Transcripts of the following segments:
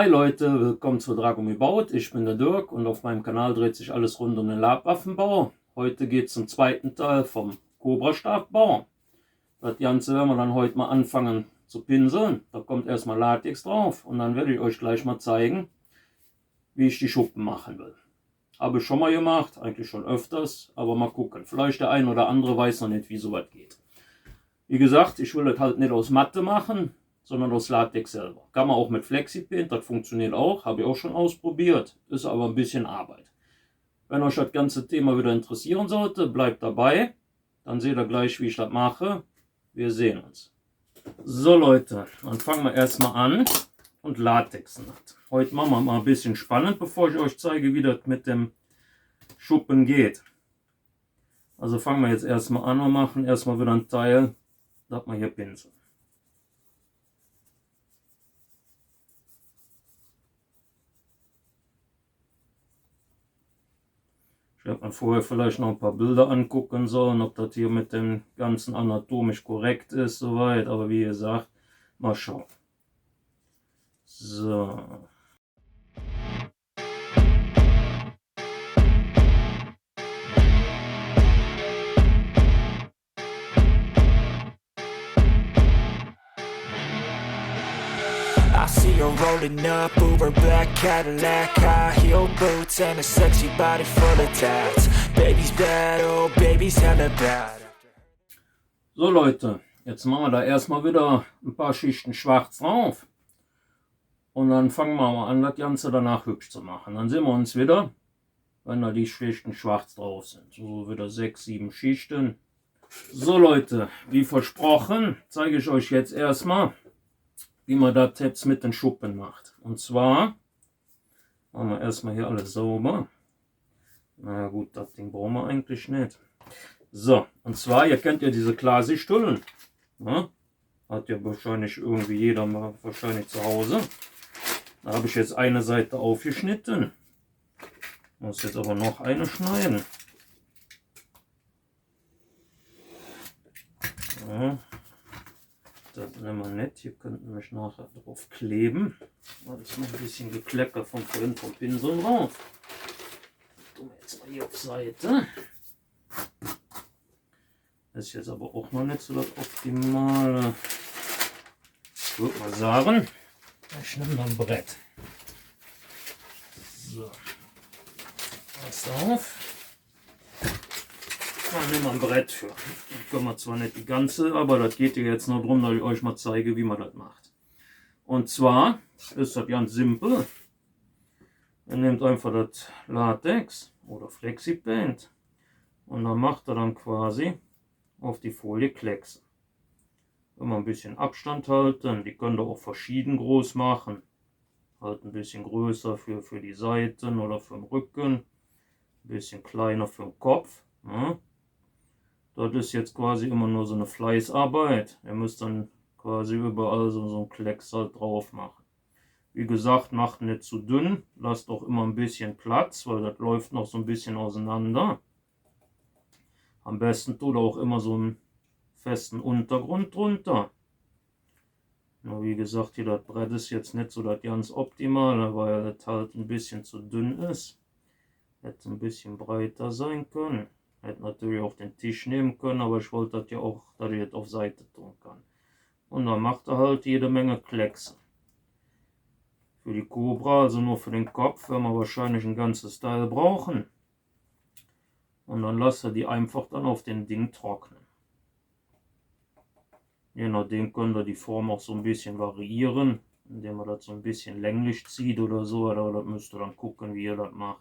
Hi Leute, willkommen zu Dragomir baut. Ich bin der Dirk und auf meinem Kanal dreht sich alles rund um den Labwaffenbau. Heute geht es zum zweiten Teil vom Cobra-Stabbau. Das Ganze werden wir dann heute mal anfangen zu pinseln. Da kommt erstmal Latex drauf und dann werde ich euch gleich mal zeigen, wie ich die Schuppen machen will. Habe ich schon mal gemacht, eigentlich schon öfters, aber mal gucken. Vielleicht der ein oder andere weiß noch nicht, wie sowas geht. Wie gesagt, ich will das halt nicht aus Matte machen, sondern aus Latex selber. Kann man auch mit Flexipaint, das funktioniert auch, habe ich auch schon ausprobiert, ist aber ein bisschen Arbeit. Wenn euch das ganze Thema wieder interessieren sollte, bleibt dabei, dann seht ihr gleich, wie ich das mache. Wir sehen uns. So Leute, dann fangen wir erstmal an und Latexen hat. Heute machen wir mal ein bisschen spannend, bevor ich euch zeige, wie das mit dem Schuppen geht. Also fangen wir jetzt erstmal an und machen erstmal wieder ein Teil, das wir hier pinseln. Ich hätte mir vorher vielleicht noch ein paar Bilder angucken sollen, ob das hier mit dem Ganzen anatomisch korrekt ist, soweit. Aber wie gesagt, mal schauen. So. I see her rolling up, Uber black Cadillac, high heel boots and a sexy body full of tats. Baby's bad, oh baby's hella bad. So Leute, jetzt machen wir da erstmal wieder ein paar Schichten schwarz drauf. Und dann fangen wir mal an, das Ganze danach hübsch zu machen. Dann sehen wir uns wieder, wenn da die Schichten schwarz drauf sind. So wieder 6, 7 Schichten. So Leute, wie versprochen, zeige ich euch jetzt erstmal, wie man das jetzt mit den Schuppen macht. Und zwar machen wir erstmal hier alles sauber. Na gut, das Ding brauchen wir eigentlich nicht. So, und zwar, ihr kennt ja diese Klarsichtstullen. Ja, hat ja wahrscheinlich irgendwie jeder mal wahrscheinlich zu Hause. Da habe ich jetzt eine Seite aufgeschnitten. Muss jetzt aber noch eine schneiden. Ja. Das nehmen wir nicht. Hier könnten wir nämlich nachher drauf kleben. Da ist noch ein bisschen Geklecker von vorhin vom Pinsel drauf. Tun wir jetzt mal hier auf Seite. Das ist jetzt aber auch noch nicht so das Optimale. Ich würde mal sagen, ich nehme noch ein Brett. So. Pass auf. Dann nehmen wir ein Brett für. Das können wir zwar nicht die ganze, aber das geht hier jetzt nur darum, dass ich euch mal zeige, wie man das macht. Und zwar ist das ganz simpel. Ihr nehmt einfach das Latex oder Flexipaint und dann macht ihr dann quasi auf die Folie Kleckse. Immer ein bisschen Abstand halten. Die könnt ihr auch verschieden groß machen. Halt ein bisschen größer für die Seiten oder für den Rücken. Ein bisschen kleiner für den Kopf. Ja. Das ist jetzt quasi immer nur so eine Fleißarbeit. Ihr müsst dann quasi überall so ein Klecks halt drauf machen. Wie gesagt, macht nicht zu dünn. Lasst auch immer ein bisschen Platz, weil das läuft noch so ein bisschen auseinander. Am besten tut auch immer so einen festen Untergrund drunter. Nur wie gesagt, hier das Brett ist jetzt nicht so das ganz Optimale, weil das halt ein bisschen zu dünn ist. Hätte ein bisschen breiter sein können. Hätte natürlich auch den Tisch nehmen können, aber ich wollte das ja auch, dass ich das auf Seite tun kann. Und dann macht er halt jede Menge Kleckse. Für die Cobra, also nur für den Kopf, werden wir wahrscheinlich ein ganzes Teil brauchen. Und dann lasst ihr die einfach dann auf dem Ding trocknen. Je nachdem könnt ihr die Form auch so ein bisschen variieren, indem man das so ein bisschen länglich zieht oder so. Aber das müsst ihr dann gucken, wie ihr das macht.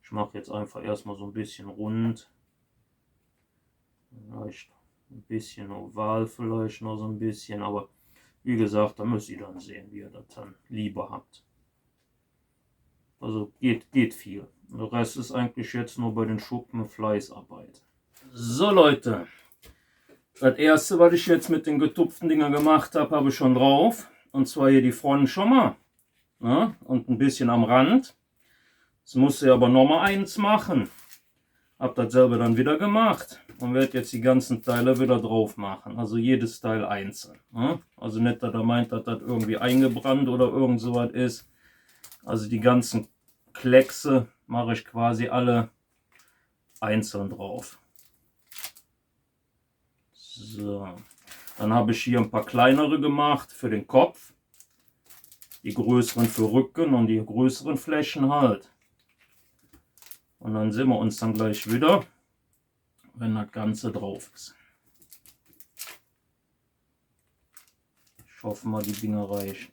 Ich mache jetzt einfach erstmal so ein bisschen rund. Vielleicht ein bisschen oval, vielleicht noch so ein bisschen. Aber wie gesagt, da müsst ihr dann sehen, wie ihr das dann lieber habt. Also geht viel. Der Rest ist eigentlich jetzt nur bei den Schuppen Fleißarbeit. So Leute, das erste, was ich jetzt mit den getupften Dingern gemacht habe, habe ich schon drauf. Und zwar hier die Front schon mal. Ja, und ein bisschen am Rand. Jetzt musste ich aber nochmal eins machen. Habe dasselbe dann wieder gemacht und werde jetzt die ganzen Teile wieder drauf machen. Also jedes Teil einzeln. Ja? Also nicht, dass er meint, dass das irgendwie eingebrannt oder irgend sowas ist. Also die ganzen Kleckse mache ich quasi alle einzeln drauf. So, dann habe ich hier ein paar kleinere gemacht für den Kopf, die größeren für Rücken und die größeren Flächen halt. Und dann sehen wir uns dann gleich wieder, wenn das Ganze drauf ist. Ich hoffe mal, die Dinger reichen.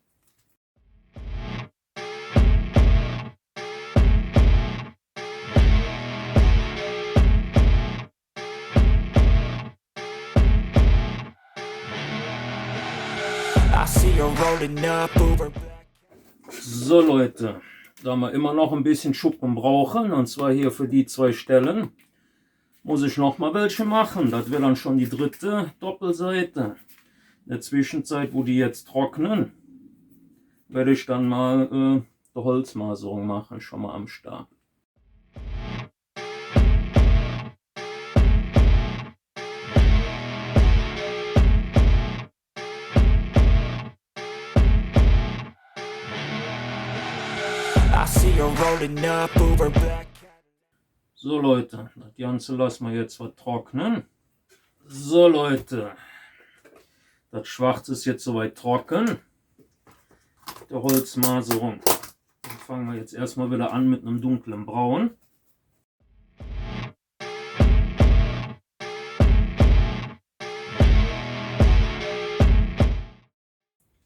I see you rolling up Uber black. So Leute, da wir immer noch ein bisschen Schuppen brauchen, und zwar hier für die 2 Stellen, muss ich noch mal welche machen. Das wäre dann schon die 3. Doppelseite. In der Zwischenzeit, wo die jetzt trocknen, werde ich dann mal die Holzmaserung machen, schon mal am Start. I see you rolling up Uber black. So Leute, das Ganze lassen wir jetzt trocknen. So Leute, das Schwarz ist jetzt soweit trocken. Der Holzmaserung. Dann fangen wir jetzt erstmal wieder an mit einem dunklen Braun.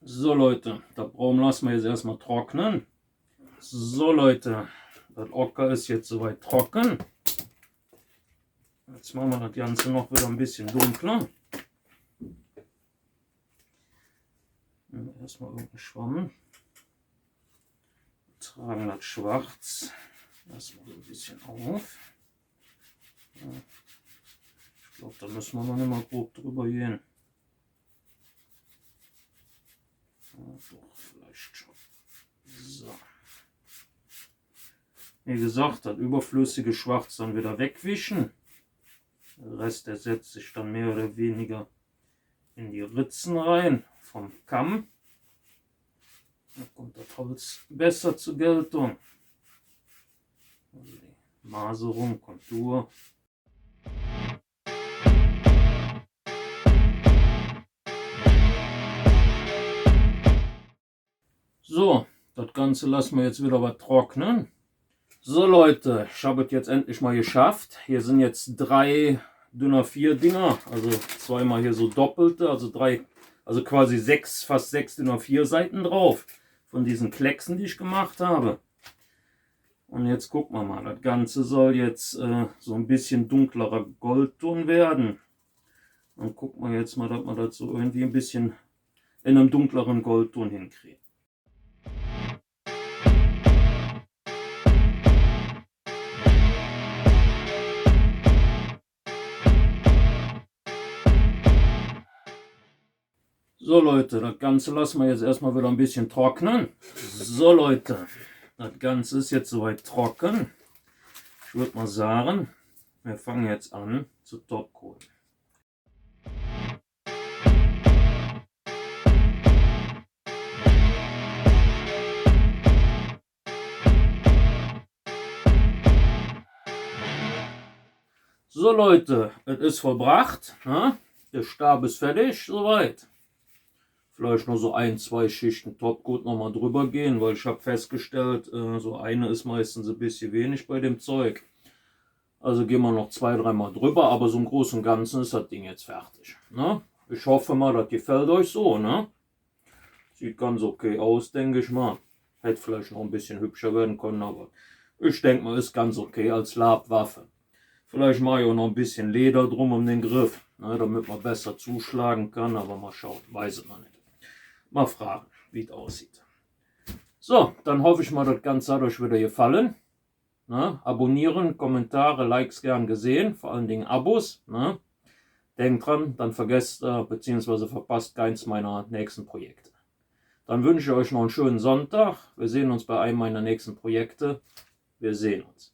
So Leute, das Braun lassen wir jetzt erstmal trocknen. So Leute, das Ocker ist jetzt soweit trocken. Jetzt machen wir das Ganze noch wieder ein bisschen dunkler. Erstmal irgendeinen Schwamm. Tragen das Schwarz. Lassen wir so ein bisschen auf. Ich glaube, da müssen wir noch nicht mal grob drüber gehen. Ja, doch, vielleicht schon. So. Wie gesagt, das überflüssige Schwarz dann wieder wegwischen. Der Rest, der setzt sich dann mehr oder weniger in die Ritzen rein vom Kamm. Da kommt das Holz besser zur Geltung. Also die Maserung, Kontur. So, das Ganze lassen wir jetzt wieder was trocknen. So Leute, ich habe es jetzt endlich mal geschafft. Hier sind jetzt 3 DIN A4 Dinger, also zweimal hier so doppelte, also quasi fast 6 DIN A4 Seiten drauf von diesen Klecksen, die ich gemacht habe. Und jetzt gucken wir mal, das Ganze soll jetzt so ein bisschen dunklerer Goldton werden. Dann gucken wir jetzt mal, dass wir das so irgendwie ein bisschen in einem dunkleren Goldton hinkriegen. So Leute, das Ganze lassen wir jetzt erstmal wieder ein bisschen trocknen. So Leute, das Ganze ist jetzt soweit trocken. Ich würde mal sagen, wir fangen jetzt an zu topcoaten. So Leute, es ist vollbracht. Ne? Der Stab ist fertig, soweit. Vielleicht noch so 1, 2 Schichten Topcoat noch mal drüber gehen, weil ich habe festgestellt, so eine ist meistens ein bisschen wenig bei dem Zeug. Also gehen wir noch 2, 3 Mal drüber, aber so im Großen und Ganzen ist das Ding jetzt fertig. Ne? Ich hoffe mal, das gefällt euch so. Ne? Sieht ganz okay aus, denke ich mal. Hätte vielleicht noch ein bisschen hübscher werden können, aber ich denke mal, ist ganz okay als Labwaffe. Vielleicht mache ich auch noch ein bisschen Leder drum um den Griff, ne, damit man besser zuschlagen kann, aber mal schauen, weiß ich noch nicht. Mal fragen, wie es aussieht. So, dann hoffe ich mal, das Ganze hat euch wieder gefallen. Ne? Abonnieren, Kommentare, Likes gern gesehen, vor allen Dingen Abos. Ne? Denkt dran, dann vergesst bzw. verpasst keins meiner nächsten Projekte. Dann wünsche ich euch noch einen schönen Sonntag. Wir sehen uns bei einem meiner nächsten Projekte. Wir sehen uns.